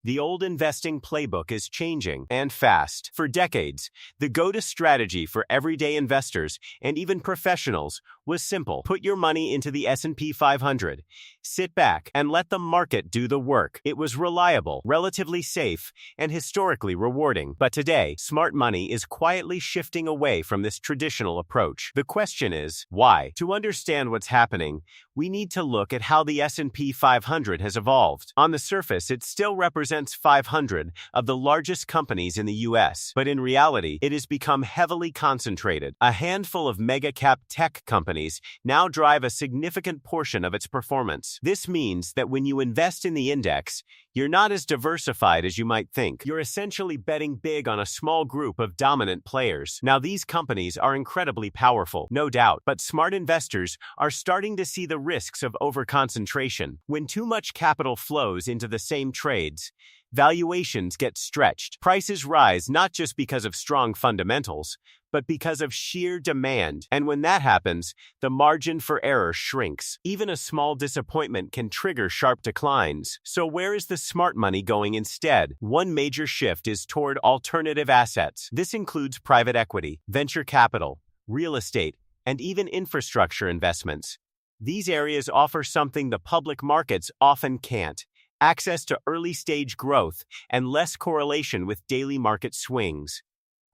The old investing playbook is changing, and fast. For decades, the go-to strategy for everyday investors and even professionals was simple. Put your money into the S&P 500. Sit back and let the market do the work. It was reliable, relatively safe, and historically rewarding. But today, smart money is quietly shifting away from this traditional approach. The question is, why? To understand what's happening, we need to look at how the S&P 500 has evolved. On the surface, it still represents 500 of the largest companies in the U.S., but in reality, it has become heavily concentrated. A handful of mega-cap tech companies now drive a significant portion of its performance. This means that when you invest in the index, you're not as diversified as you might think. You're essentially betting big on a small group of dominant players. Now, these companies are incredibly powerful, no doubt, but smart investors are starting to see the risks of overconcentration. When too much capital flows into the same trades, valuations get stretched. Prices rise not just because of strong fundamentals, but because of sheer demand. And when that happens, the margin for error shrinks. Even a small disappointment can trigger sharp declines. So where is the smart money going instead? One major shift is toward alternative assets. This includes private equity, venture capital, real estate, and even infrastructure investments. These areas offer something the public markets often can't: access to early-stage growth and less correlation with daily market swings.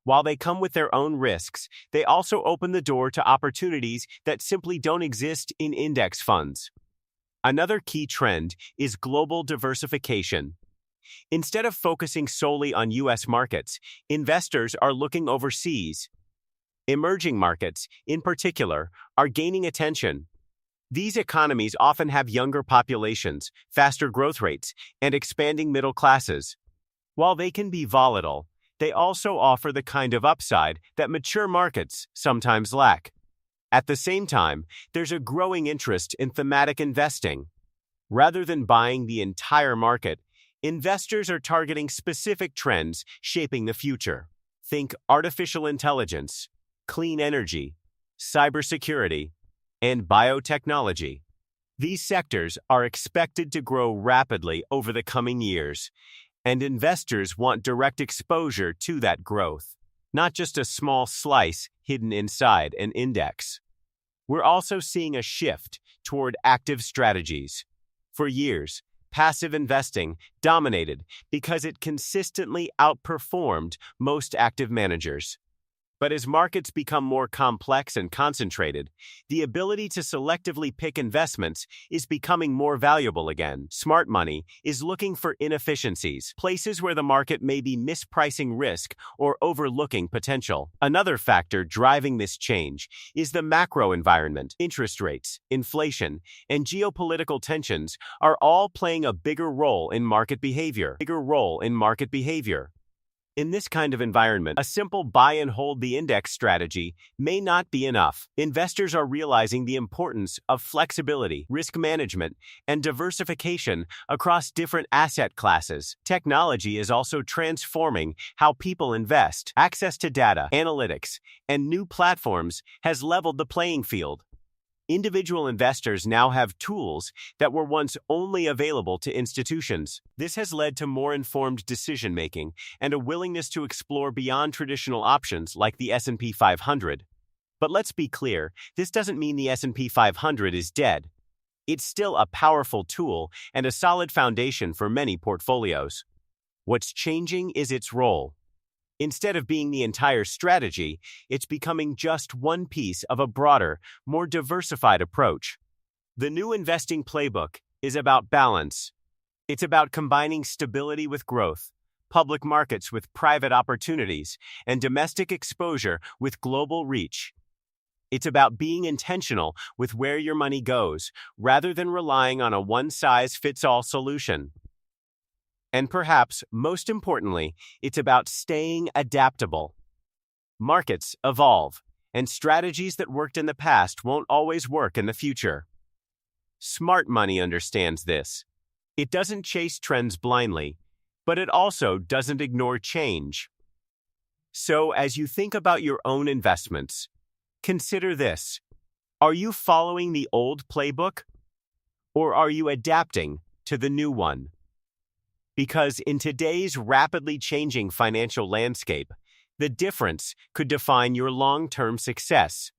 While they come with their own risks, they also open the door to opportunities that simply don't exist in index funds. Another key trend is global diversification. Instead of focusing solely on U.S. markets, investors are looking overseas. Emerging markets, in particular, are gaining attention. These economies often have younger populations, faster growth rates, and expanding middle classes. While they can be volatile, they also offer the kind of upside that mature markets sometimes lack. At the same time, there's a growing interest in thematic investing. Rather than buying the entire market, investors are targeting specific trends shaping the future. Think artificial intelligence, clean energy, cybersecurity, and biotechnology. These sectors are expected to grow rapidly over the coming years, and investors want direct exposure to that growth, not just a small slice hidden inside an index. We're also seeing a shift toward active strategies. For years, passive investing dominated because it consistently outperformed most active managers. But as markets become more complex and concentrated, the ability to selectively pick investments is becoming more valuable again. Smart money is looking for inefficiencies, places where the market may be mispricing risk or overlooking potential. Another factor driving this change is the macro environment. Interest rates, inflation, and geopolitical tensions are all playing a bigger role in market behavior. In this kind of environment, a simple buy and hold the index strategy may not be enough. Investors are realizing the importance of flexibility, risk management, and diversification across different asset classes. Technology is also transforming how people invest. Access to data, analytics, and new platforms has leveled the playing field. Individual investors now have tools that were once only available to institutions. This has led to more informed decision-making and a willingness to explore beyond traditional options like the S&P 500. But let's be clear, this doesn't mean the S&P 500 is dead. It's still a powerful tool and a solid foundation for many portfolios. What's changing is its role. Instead of being the entire strategy, it's becoming just one piece of a broader, more diversified approach. The new investing playbook is about balance. It's about combining stability with growth, public markets with private opportunities, and domestic exposure with global reach. It's about being intentional with where your money goes, rather than relying on a one-size-fits-all solution. And perhaps, most importantly, it's about staying adaptable. Markets evolve, and strategies that worked in the past won't always work in the future. Smart money understands this. It doesn't chase trends blindly, but it also doesn't ignore change. So, as you think about your own investments, consider this. Are you following the old playbook? Or are you adapting to the new one? Because in today's rapidly changing financial landscape, the difference could define your long-term success.